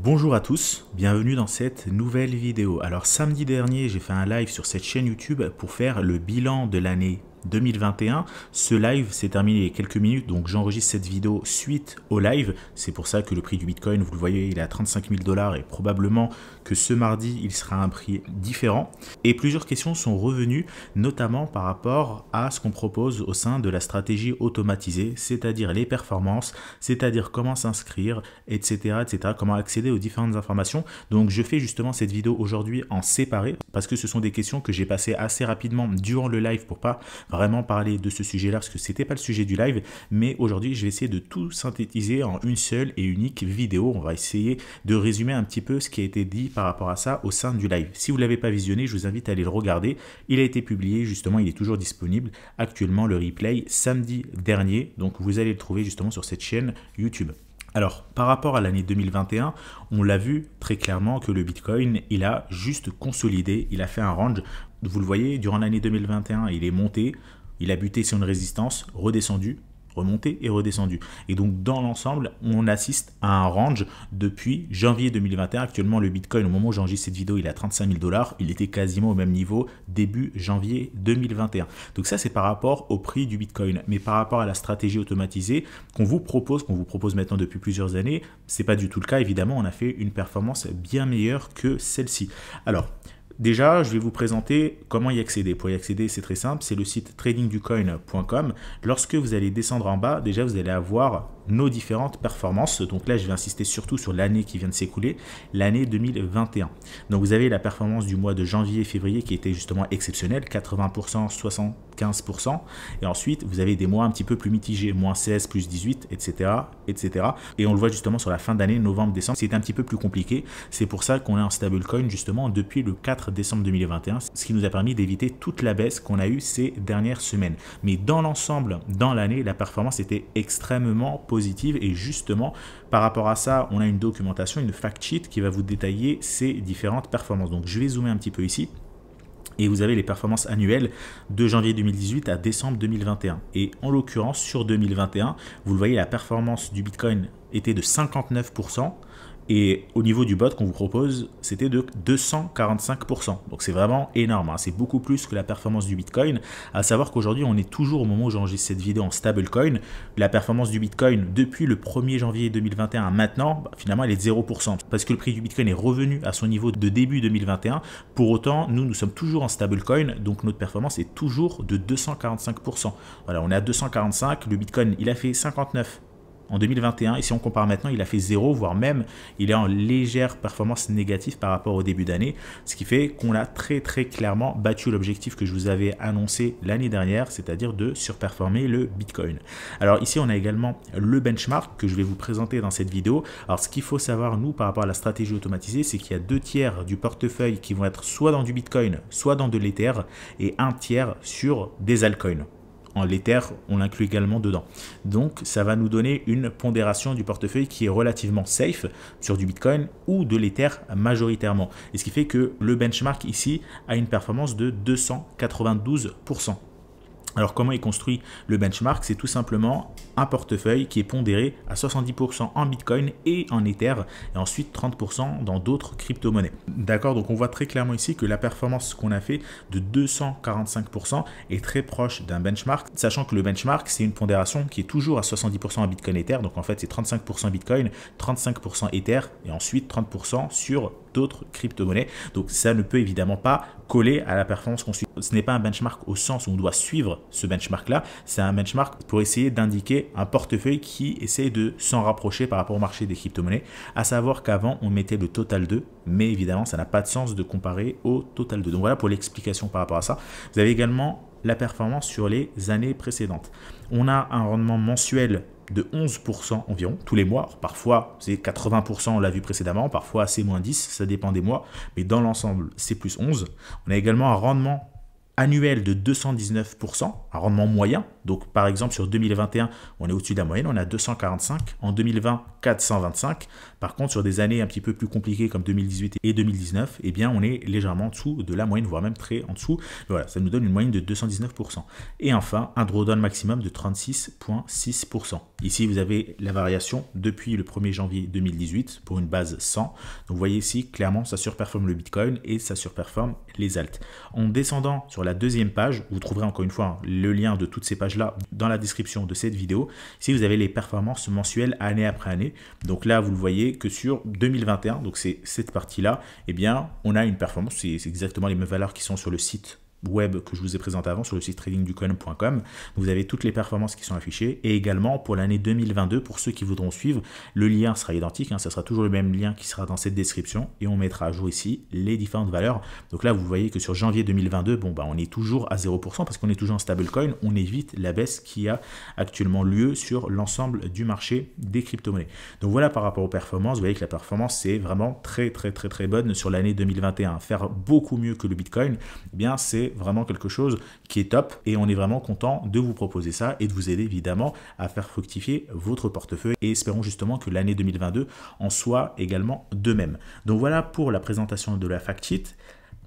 Bonjour à tous, bienvenue dans cette nouvelle vidéo. Alors samedi dernier, j'ai fait un live sur cette chaîne YouTube pour faire le bilan de l'année 2021. Ce live s'est terminé il y a quelques minutes, donc j'enregistre cette vidéo suite au live. C'est pour ça que le prix du Bitcoin, vous le voyez, il est à 35 000 $ et probablement que ce mardi, il sera à un prix différent. Et plusieurs questions sont revenues, notamment par rapport à ce qu'on propose au sein de la stratégie automatisée, c'est-à-dire les performances, c'est-à-dire comment s'inscrire, etc., etc., comment accéder aux différentes informations. Donc je fais justement cette vidéo aujourd'hui en séparé parce que ce sont des questions que j'ai passées assez rapidement durant le live pour pas vraiment parler de ce sujet-là parce que c'était pas le sujet du live, mais aujourd'hui je vais essayer de tout synthétiser en une seule et unique vidéo. On va essayer de résumer un petit peu ce qui a été dit par rapport à ça au sein du live. Si vous l'avez pas visionné, je vous invite à aller le regarder. Il a été publié justement, il est toujours disponible actuellement le replay samedi dernier, donc vous allez le trouver justement sur cette chaîne YouTube. Alors, par rapport à l'année 2021, on l'a vu très clairement que le Bitcoin, il a juste consolidé, il a fait un range. Vous le voyez, durant l'année 2021, il est monté, il a buté sur une résistance, redescendu, remonté et redescendu. Et donc, dans l'ensemble, on assiste à un range depuis janvier 2021. Actuellement, le Bitcoin, au moment où j'enregistre cette vidéo, il est à 35 000 $. Il était quasiment au même niveau début janvier 2021. Donc ça, c'est par rapport au prix du Bitcoin. Mais par rapport à la stratégie automatisée qu'on vous propose maintenant depuis plusieurs années, c'est pas du tout le cas. Évidemment, on a fait une performance bien meilleure que celle-ci. Alors, déjà, je vais vous présenter comment y accéder. Pour y accéder, c'est très simple, c'est le site tradingducoin.com. Lorsque vous allez descendre en bas, déjà, vous allez avoir nos différentes performances. Donc là, je vais insister surtout sur l'année qui vient de s'écouler, l'année 2021. Donc vous avez la performance du mois de janvier et février qui était justement exceptionnelle, 80%, 75%. Et ensuite, vous avez des mois un petit peu plus mitigés, moins 16, plus 18, etc., etc. Et on le voit justement sur la fin d'année, novembre, décembre, c'est un petit peu plus compliqué. C'est pour ça qu'on est en stablecoin justement depuis le 4 décembre 2021, ce qui nous a permis d'éviter toute la baisse qu'on a eue ces dernières semaines. Mais dans l'ensemble, dans l'année, la performance était extrêmement positive et justement, par rapport à ça, on a une documentation, une fact sheet qui va vous détailler ces différentes performances. Donc, je vais zoomer un petit peu ici. Et vous avez les performances annuelles de janvier 2018 à décembre 2021. Et en l'occurrence, sur 2021, vous le voyez, la performance du Bitcoin était de 59%. Et au niveau du bot qu'on vous propose, c'était de 245%. Donc c'est vraiment énorme, hein. C'est beaucoup plus que la performance du Bitcoin. À savoir qu'aujourd'hui, on est toujours au moment où j'enregistre cette vidéo en stablecoin. La performance du Bitcoin depuis le 1er janvier 2021 à maintenant, finalement, elle est de 0%. Parce que le prix du Bitcoin est revenu à son niveau de début 2021. Pour autant, nous sommes toujours en stablecoin. Donc notre performance est toujours de 245%. Voilà, on est à 245. Le Bitcoin, il a fait 59 en 2021, et si on compare maintenant, il a fait 0, voire même il est en légère performance négative par rapport au début d'année, ce qui fait qu'on a très clairement battu l'objectif que je vous avais annoncé l'année dernière, c'est-à-dire de surperformer le Bitcoin. Alors ici, on a également le benchmark que je vais vous présenter dans cette vidéo. Alors ce qu'il faut savoir, nous, par rapport à la stratégie automatisée, c'est qu'il y a 2 tiers du portefeuille qui vont être soit dans du Bitcoin, soit dans de l'Ether, et 1 tiers sur des altcoins. En l'Ether, on l'inclut également dedans. Donc, ça va nous donner une pondération du portefeuille qui est relativement safe sur du Bitcoin ou de l'Ether majoritairement. Et ce qui fait que le benchmark ici a une performance de 292%. Alors comment est construit le benchmark? C'est tout simplement un portefeuille qui est pondéré à 70% en Bitcoin et en Ether et ensuite 30% dans d'autres crypto-monnaies. D'accord, donc on voit très clairement ici que la performance qu'on a fait de 245% est très proche d'un benchmark, sachant que le benchmark c'est une pondération qui est toujours à 70% en Bitcoin Ether, donc en fait c'est 35% Bitcoin, 35% Ether et ensuite 30% sur d'autres crypto-monnaies. Donc ça ne peut évidemment pas coller à la performance qu'on suit. Ce n'est pas un benchmark au sens où on doit suivre ce benchmark-là, c'est un benchmark pour essayer d'indiquer un portefeuille qui essaie de s'en rapprocher par rapport au marché des crypto-monnaies, à savoir qu'avant on mettait le total 2, mais évidemment ça n'a pas de sens de comparer au total 2. Donc voilà pour l'explication par rapport à ça. Vous avez également la performance sur les années précédentes. On a un rendement mensuel de 11% environ tous les mois. Alors, parfois c'est 80%, on l'a vu précédemment, parfois c'est moins 10, ça dépend des mois, mais dans l'ensemble c'est plus 11. On a également un rendement annuel de 219%, un rendement moyen. Donc par exemple sur 2021, on est au-dessus de la moyenne, on a 245, en 2020, 425. Par contre, sur des années un petit peu plus compliquées comme 2018 et 2019, eh bien on est légèrement en dessous de la moyenne, voire même très en dessous. Voilà, ça nous donne une moyenne de 219%. Et enfin, un drawdown maximum de 36,6%. Ici, vous avez la variation depuis le 1er janvier 2018 pour une base 100. Donc vous voyez ici, clairement, ça surperforme le Bitcoin et ça surperforme les alts. En descendant sur la deuxième page, vous trouverez encore une fois le lien de toutes ces pages-là dans la description de cette vidéo. Ici, vous avez les performances mensuelles année après année. Donc là, vous le voyez que sur 2021, donc c'est cette partie-là, eh bien, on a une performance, c'est exactement les mêmes valeurs qui sont sur le site web que je vous ai présenté avant sur le site tradingducoin.com. Vous avez toutes les performances qui sont affichées et également pour l'année 2022, pour ceux qui voudront suivre, le lien sera identique, ça sera toujours le même lien qui sera dans cette description et on mettra à jour ici les différentes valeurs. Donc là, vous voyez que sur janvier 2022, on est toujours à 0% parce qu'on est toujours en stablecoin, on évite la baisse qui a actuellement lieu sur l'ensemble du marché des crypto-monnaies. Donc voilà par rapport aux performances, vous voyez que la performance c'est vraiment très bonne sur l'année 2021. Faire beaucoup mieux que le Bitcoin, eh bien c'est vraiment quelque chose qui est top et on est vraiment content de vous proposer ça et de vous aider évidemment à faire fructifier votre portefeuille et espérons justement que l'année 2022 en soit également de même. Donc voilà pour la présentation de la fact sheet.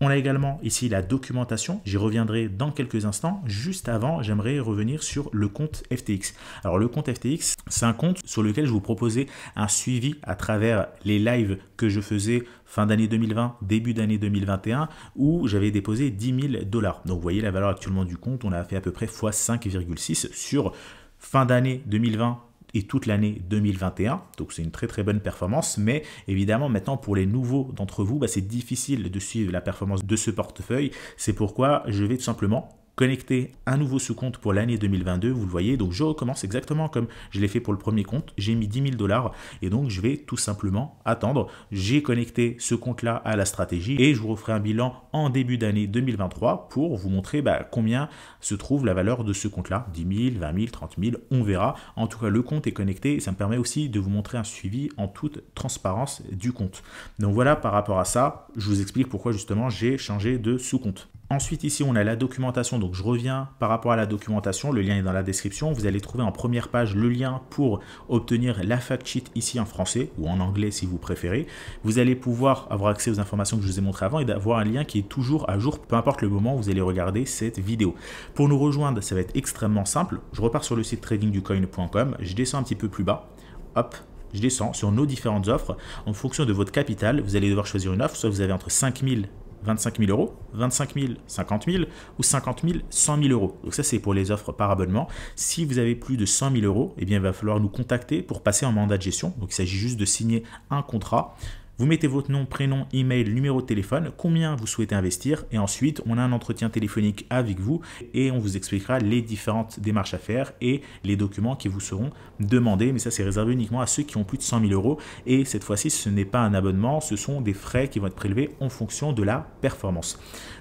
On a également ici la documentation, j'y reviendrai dans quelques instants. Juste avant, j'aimerais revenir sur le compte FTX. Alors le compte FTX, c'est un compte sur lequel je vous proposais un suivi à travers les lives que je faisais fin d'année 2020, début d'année 2021, où j'avais déposé 10 000 $. Donc vous voyez la valeur actuellement du compte, on a fait à peu près x 5,6 sur fin d'année 2020, et toute l'année 2021, donc c'est une très bonne performance, mais évidemment maintenant pour les nouveaux d'entre vous, c'est difficile de suivre la performance de ce portefeuille, c'est pourquoi je vais tout simplement connecter un nouveau sous-compte pour l'année 2022, vous le voyez, donc je recommence exactement comme je l'ai fait pour le premier compte, j'ai mis 10 000 $ et donc je vais tout simplement attendre, j'ai connecté ce compte-là à la stratégie et je vous referai un bilan en début d'année 2023 pour vous montrer combien se trouve la valeur de ce compte-là, 10 000, 20 000, 30 000, on verra. En tout cas, le compte est connecté et ça me permet aussi de vous montrer un suivi en toute transparence du compte. Donc voilà, par rapport à ça, je vous explique pourquoi justement j'ai changé de sous-compte. Ensuite, ici, on a la documentation. Donc, je reviens par rapport à la documentation. Le lien est dans la description. Vous allez trouver en première page le lien pour obtenir la fact sheet ici en français ou en anglais si vous préférez. Vous allez pouvoir avoir accès aux informations que je vous ai montrées avant et d'avoir un lien qui est toujours à jour, peu importe le moment où vous allez regarder cette vidéo. Pour nous rejoindre, ça va être extrêmement simple. Je repars sur le site tradingducoin.com. Je descends un petit peu plus bas. Hop. Je descends sur nos différentes offres. En fonction de votre capital, vous allez devoir choisir une offre. Soit vous avez entre 5 000 25 000 €, 25 000, 50 000 ou 50 000, 100 000 €. Donc ça, c'est pour les offres par abonnement. Si vous avez plus de 100 000 €, eh bien, il va falloir nous contacter pour passer en mandat de gestion. Donc, il s'agit juste de signer un contrat. Vous mettez votre nom, prénom, email, numéro de téléphone, combien vous souhaitez investir et ensuite on a un entretien téléphonique avec vous et on vous expliquera les différentes démarches à faire et les documents qui vous seront demandés. Mais ça, c'est réservé uniquement à ceux qui ont plus de 100 000 € et cette fois-ci, ce n'est pas un abonnement, ce sont des frais qui vont être prélevés en fonction de la performance.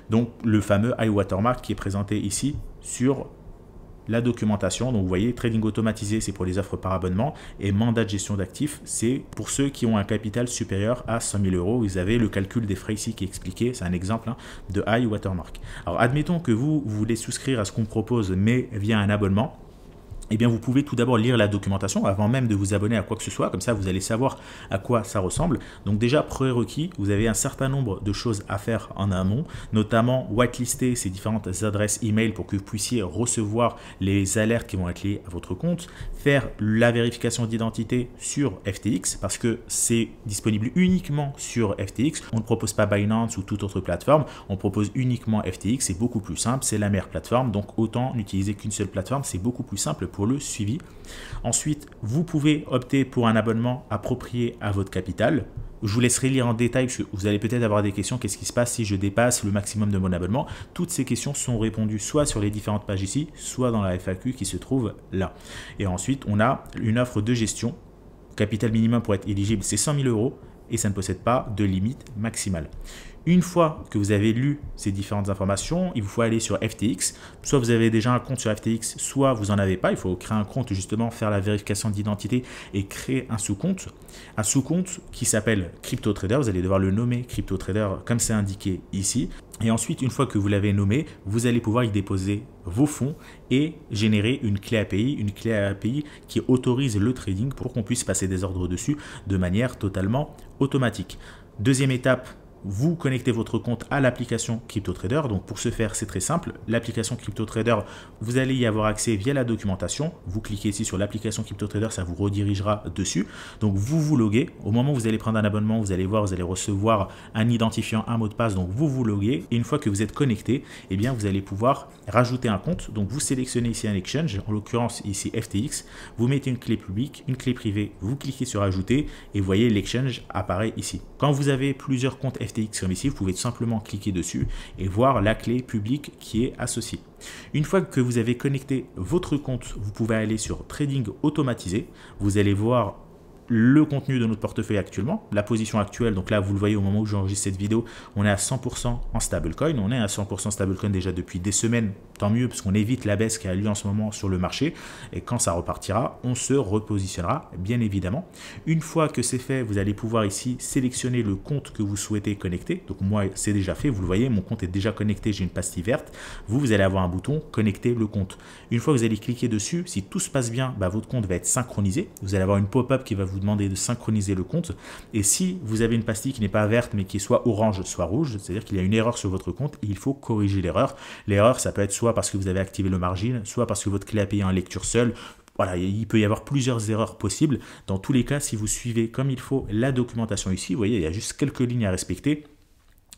Donc le fameux high watermark qui est présenté ici sur la documentation. Donc vous voyez, trading automatisé, c'est pour les offres par abonnement et mandat de gestion d'actifs, c'est pour ceux qui ont un capital supérieur à 100 000 €. Vous avez le calcul des frais ici qui est expliqué, c'est un exemple de high watermark. Alors admettons que vous voulez souscrire à ce qu'on propose mais via un abonnement. Eh bien, vous pouvez tout d'abord lire la documentation avant même de vous abonner à quoi que ce soit. Comme ça, vous allez savoir à quoi ça ressemble. Donc déjà, prérequis, vous avez un certain nombre de choses à faire en amont, notamment whitelister ces différentes adresses email pour que vous puissiez recevoir les alertes qui vont être liées à votre compte, faire la vérification d'identité sur FTX parce que c'est disponible uniquement sur FTX. On ne propose pas Binance ou toute autre plateforme. On propose uniquement FTX. C'est beaucoup plus simple. C'est la meilleure plateforme. Donc, autant n'utiliser qu'une seule plateforme. C'est beaucoup plus simple pour le suivi. Ensuite, vous pouvez opter pour un abonnement approprié à votre capital. Je vous laisserai lire en détail parce que vous allez peut-être avoir des questions. Qu'est-ce qui se passe si je dépasse le maximum de mon abonnement? Toutes ces questions sont répondues soit sur les différentes pages ici, soit dans la FAQ qui se trouve là. Et ensuite, on a une offre de gestion. Capital minimum pour être éligible, c'est 100 000 € et ça ne possède pas de limite maximale. Une fois que vous avez lu ces différentes informations, il vous faut aller sur FTX. Soit vous avez déjà un compte sur FTX, soit vous n'en avez pas. Il faut créer un compte, justement, faire la vérification d'identité et créer un sous-compte. Un sous-compte qui s'appelle CryptoTrader. Vous allez devoir le nommer CryptoTrader comme c'est indiqué ici. Et ensuite, une fois que vous l'avez nommé, vous allez pouvoir y déposer vos fonds et générer une clé API qui autorise le trading pour qu'on puisse passer des ordres dessus de manière totalement automatique. Deuxième étape, vous connectez votre compte à l'application CryptoTrader. Donc pour ce faire, c'est très simple. L'application CryptoTrader, vous allez y avoir accès via la documentation. Vous cliquez ici sur l'application CryptoTrader, ça vous redirigera dessus. Donc vous loguez. Au moment où vous allez prendre un abonnement, vous allez voir, vous allez recevoir un identifiant, un mot de passe. Donc vous loguez. Et une fois que vous êtes connecté, eh bien vous allez pouvoir rajouter un compte. Donc vous sélectionnez ici un exchange, en l'occurrence ici FTX. Vous mettez une clé publique, une clé privée. Vous cliquez sur ajouter et vous voyez l'exchange apparaît ici. Quand vous avez plusieurs comptes FTX comme ici, vous pouvez tout simplement cliquer dessus et voir la clé publique qui est associée. Une fois que vous avez connecté votre compte, vous pouvez aller sur Trading automatisé. Vous allez voir le contenu de notre portefeuille actuellement, la position actuelle. Donc là, vous le voyez au moment où j'enregistre cette vidéo, on est à 100% en stablecoin. On est à 100% stablecoin déjà depuis des semaines. Tant mieux parce qu'on évite la baisse qui a lieu en ce moment sur le marché. Et quand ça repartira, on se repositionnera bien évidemment. Une fois que c'est fait, vous allez pouvoir ici sélectionner le compte que vous souhaitez connecter. Donc moi, c'est déjà fait. Vous le voyez, mon compte est déjà connecté. J'ai une pastille verte. Vous allez avoir un bouton connecter le compte. Une fois que vous allez cliquer dessus, si tout se passe bien, votre compte va être synchronisé. Vous allez avoir une pop-up qui va vous demander de synchroniser le compte. Et si vous avez une pastille qui n'est pas verte mais qui est soit orange soit rouge, c'est-à-dire qu'il y a une erreur sur votre compte, il faut corriger l'erreur. L'erreur, ça peut être soit parce que vous avez activé le margin, soit parce que votre clé API est en lecture seule. Voilà, il peut y avoir plusieurs erreurs possibles. Dans tous les cas, si vous suivez comme il faut la documentation ici, vous voyez, il y a juste quelques lignes à respecter.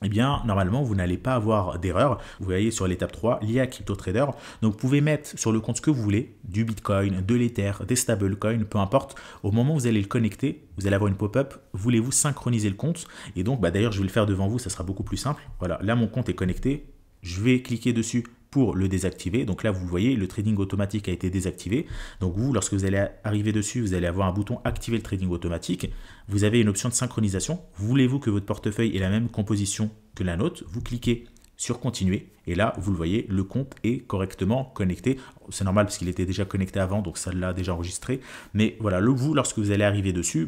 Eh bien, normalement, vous n'allez pas avoir d'erreur. Vous voyez sur l'étape 3, lié à CryptoTrader. Donc, vous pouvez mettre sur le compte ce que vous voulez, du Bitcoin, de l'Ether, des stablecoins, peu importe. Au moment où vous allez le connecter, vous allez avoir une pop-up. Voulez-vous synchroniser le compte? Et donc, d'ailleurs, je vais le faire devant vous, ça sera beaucoup plus simple. Voilà, là, mon compte est connecté. Je vais cliquer dessus pour le désactiver. Donc là, vous voyez, le trading automatique a été désactivé. Donc vous, lorsque vous allez arriver dessus, vous allez avoir un bouton activer le trading automatique. Vous avez une option de synchronisation. Voulez-vous que votre portefeuille ait la même composition que la nôtre? Vous cliquez sur continuer et là, vous le voyez, le compte est correctement connecté. C'est normal parce qu'il était déjà connecté avant, donc ça l'a déjà enregistré. Mais voilà, vous, lorsque vous allez arriver dessus,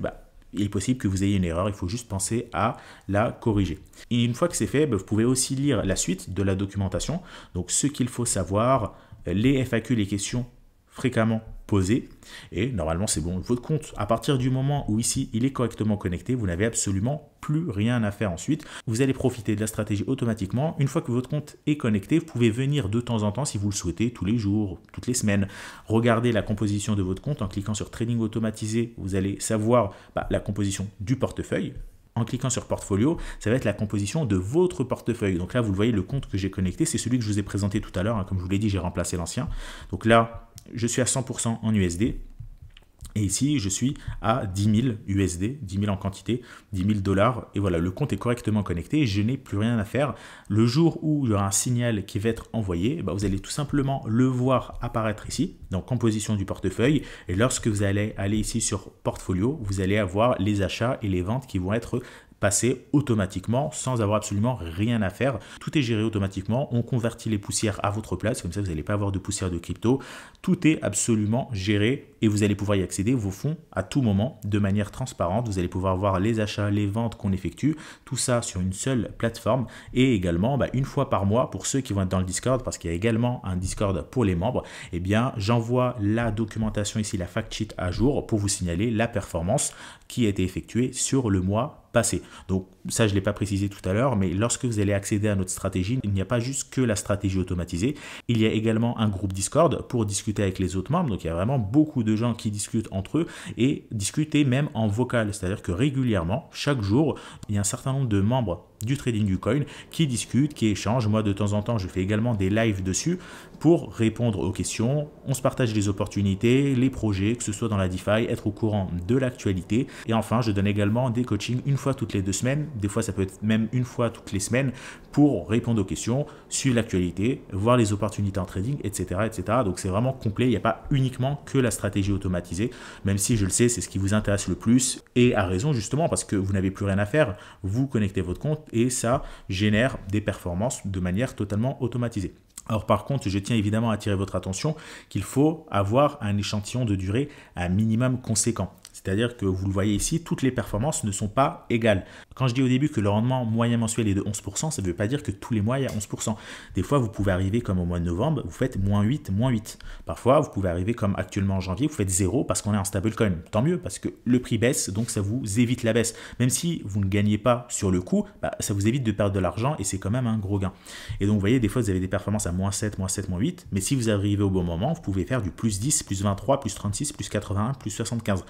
il est possible que vous ayez une erreur, il faut juste penser à la corriger. Et une fois que c'est fait, vous pouvez aussi lire la suite de la documentation. Donc ce qu'il faut savoir, les FAQ, les questions fréquemment posées. Et normalement, c'est bon. Votre compte, à partir du moment où ici, il est correctement connecté, vous n'avez absolument plus rien à faire ensuite. Vous allez profiter de la stratégie automatiquement. Une fois que votre compte est connecté, vous pouvez venir de temps en temps, si vous le souhaitez, tous les jours, toutes les semaines, regarder la composition de votre compte en cliquant sur Trading automatisé. Vous allez savoir la composition du portefeuille. En cliquant sur portfolio, ça va être la composition de votre portefeuille. Donc là, vous le voyez, le compte que j'ai connecté, c'est celui que je vous ai présenté tout à l'heure. Comme je vous l'ai dit, j'ai remplacé l'ancien. Donc là, je suis à 100% en USD. Et ici, je suis à 10 000 USD, 10 000 en quantité, 10 000 dollars. Et voilà, le compte est correctement connecté. Je n'ai plus rien à faire. Le jour où il y aura un signal qui va être envoyé, vous allez tout simplement le voir apparaître ici, dans composition du portefeuille. Et lorsque vous allez aller ici sur portfolio, vous allez avoir les achats et les ventes qui vont être passer automatiquement sans avoir absolument rien à faire. Tout est géré automatiquement. On convertit les poussières à votre place. Comme ça, vous n'allez pas avoir de poussière de crypto. Tout est absolument géré et vous allez pouvoir y accéder, vos fonds, à tout moment, de manière transparente. Vous allez pouvoir voir les achats, les ventes qu'on effectue. Tout ça sur une seule plateforme et également une fois par mois pour ceux qui vont être dans le Discord, parce qu'il y a également un Discord pour les membres, eh bien, j'envoie la documentation ici, la fact sheet à jour pour vous signaler la performance qui a été effectuée sur le mois passé. Donc ça, je ne l'ai pas précisé tout à l'heure, mais lorsque vous allez accéder à notre stratégie, il n'y a pas juste que la stratégie automatisée. Il y a également un groupe Discord pour discuter avec les autres membres. Donc il y a vraiment beaucoup de gens qui discutent entre eux et discuter même en vocal. C'est-à-dire que régulièrement, chaque jour, il y a un certain nombre de membres du trading du coin qui discutent, qui échangent. Moi, de temps en temps, je fais également des lives dessus pour répondre aux questions. On se partage les opportunités, les projets, que ce soit dans la DeFi, être au courant de l'actualité. Et enfin, je donne également des coachings une fois toutes les 2 semaines. Des fois, ça peut être même une fois toutes les semaines pour répondre aux questions, suivre l'actualité, voir les opportunités en trading, etc., etc. Donc, c'est vraiment complet. Il n'y a pas uniquement que la stratégie automatisée, même si je le sais, c'est ce qui vous intéresse le plus. Et à raison, justement, parce que vous n'avez plus rien à faire. Vous connectez votre compte et ça génère des performances de manière totalement automatisée. Alors par contre, je tiens évidemment à attirer votre attention qu'il faut avoir un échantillon de durée un minimum conséquent. C'est-à-dire que vous le voyez ici, toutes les performances ne sont pas égales. Quand je dis au début que le rendement moyen mensuel est de 11%, ça ne veut pas dire que tous les mois il y a 11%. Des fois, vous pouvez arriver comme au mois de novembre, vous faites -8, -8. Parfois, vous pouvez arriver comme actuellement en janvier, vous faites 0 parce qu'on est en stablecoin. Tant mieux parce que le prix baisse, donc ça vous évite la baisse. Même si vous ne gagnez pas sur le coup, ça vous évite de perdre de l'argent et c'est quand même un gros gain. Et donc, vous voyez, des fois, vous avez des performances à -7, -7, -8, mais si vous arrivez au bon moment, vous pouvez faire du +10, +23, +36, +81, +75.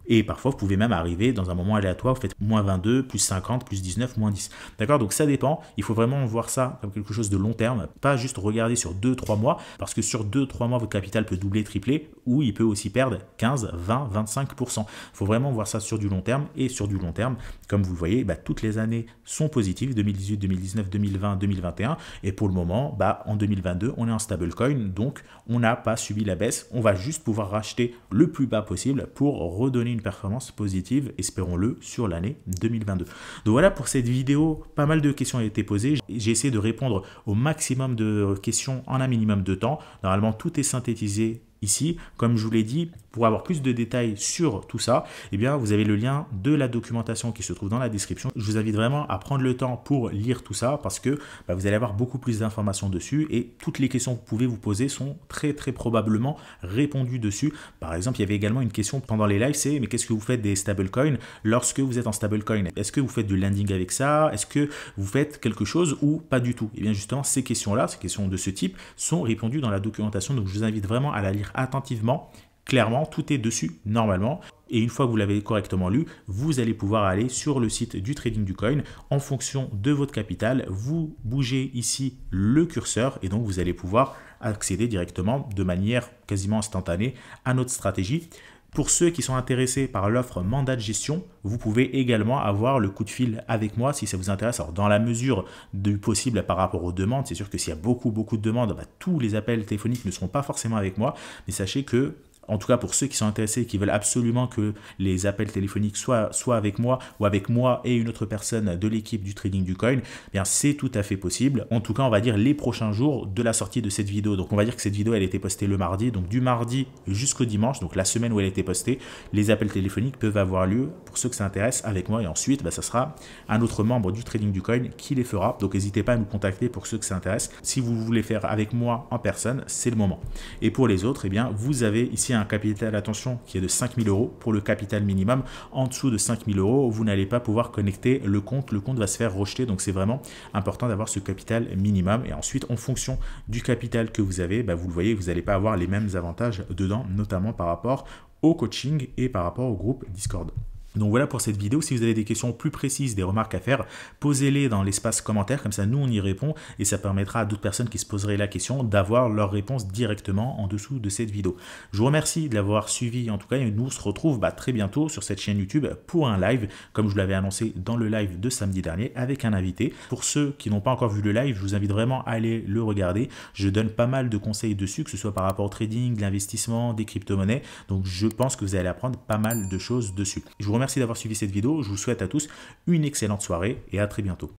Et parfois, vous pouvez même arriver dans un moment aléatoire, vous faites -22, +50, +19, -10. D'accord? Donc ça dépend. Il faut vraiment voir ça comme quelque chose de long terme, pas juste regarder sur 2-3 mois, parce que sur 2-3 mois, votre capital peut doubler, tripler, ou il peut aussi perdre 15, 20, 25%. Il faut vraiment voir ça sur du long terme, et sur du long terme, comme vous le voyez, toutes les années sont positives, 2018, 2019, 2020, 2021, et pour le moment, en 2022, on est en stablecoin, donc on n'a pas subi la baisse, on va juste pouvoir racheter le plus bas possible pour redonner une performance positive, espérons-le, sur l'année 2022. Donc voilà pour cette vidéo, pas mal de questions ont été posées. J'ai essayé de répondre au maximum de questions en un minimum de temps. Normalement, tout est synthétisé ici. Comme je vous l'ai dit, pour avoir plus de détails sur tout ça, eh bien, vous avez le lien de la documentation qui se trouve dans la description. Je vous invite vraiment à prendre le temps pour lire tout ça parce que vous allez avoir beaucoup plus d'informations dessus et toutes les questions que vous pouvez vous poser sont très probablement répondues dessus. Par exemple, il y avait également une question pendant les lives, c'est mais qu'est-ce que vous faites des stablecoins lorsque vous êtes en stablecoin? Est-ce que vous faites du lending avec ça? Est-ce que vous faites quelque chose ou pas du tout? Et bien justement, ces questions-là, ces questions de ce type sont répondues dans la documentation. Donc, je vous invite vraiment à la lire attentivement. Clairement, tout est dessus normalement. Et une fois que vous l'avez correctement lu, vous allez pouvoir aller sur le site du trading du coin. En fonction de votre capital, vous bougez ici le curseur et donc vous allez pouvoir accéder directement de manière quasiment instantanée à notre stratégie. Pour ceux qui sont intéressés par l'offre mandat de gestion, vous pouvez également avoir le coup de fil avec moi si ça vous intéresse. Alors, dans la mesure du possible par rapport aux demandes, c'est sûr que s'il y a beaucoup de demandes, tous les appels téléphoniques ne seront pas forcément avec moi. Mais sachez que, en tout cas pour ceux qui sont intéressés et qui veulent absolument que les appels téléphoniques soient avec moi ou avec moi et une autre personne de l'équipe du trading du coin, bien c'est tout à fait possible. En tout cas, on va dire les prochains jours de la sortie de cette vidéo. Donc on va dire que cette vidéo elle a été postée le mardi, donc du mardi jusqu'au dimanche, donc la semaine où elle a été postée, les appels téléphoniques peuvent avoir lieu pour ceux que ça intéresse avec moi et ensuite ça sera un autre membre du trading du coin qui les fera. Donc n'hésitez pas à nous contacter pour ceux que ça intéresse. Si vous voulez faire avec moi en personne, c'est le moment. Et pour les autres, eh bien vous avez ici un capital, attention, qui est de 5 000 € pour le capital minimum. En dessous de 5 000 €, vous n'allez pas pouvoir connecter le compte va se faire rejeter. Donc c'est vraiment important d'avoir ce capital minimum et ensuite en fonction du capital que vous avez, vous le voyez, vous n'allez pas avoir les mêmes avantages dedans, notamment par rapport au coaching et par rapport au groupe Discord. Donc voilà pour cette vidéo. Si vous avez des questions plus précises, des remarques à faire, posez-les dans l'espace commentaire. Comme ça, nous, on y répond et ça permettra à d'autres personnes qui se poseraient la question d'avoir leur réponse directement en dessous de cette vidéo. Je vous remercie de l'avoir suivi en tout cas et nous on se retrouve très bientôt sur cette chaîne YouTube pour un live, comme je vous l'avais annoncé dans le live de samedi dernier avec un invité. Pour ceux qui n'ont pas encore vu le live, je vous invite vraiment à aller le regarder. Je donne pas mal de conseils dessus, que ce soit par rapport au trading, l'investissement, des crypto-monnaies. Donc je pense que vous allez apprendre pas mal de choses dessus. Je vous remercie d'avoir suivi cette vidéo. Je vous souhaite à tous une excellente soirée et à très bientôt.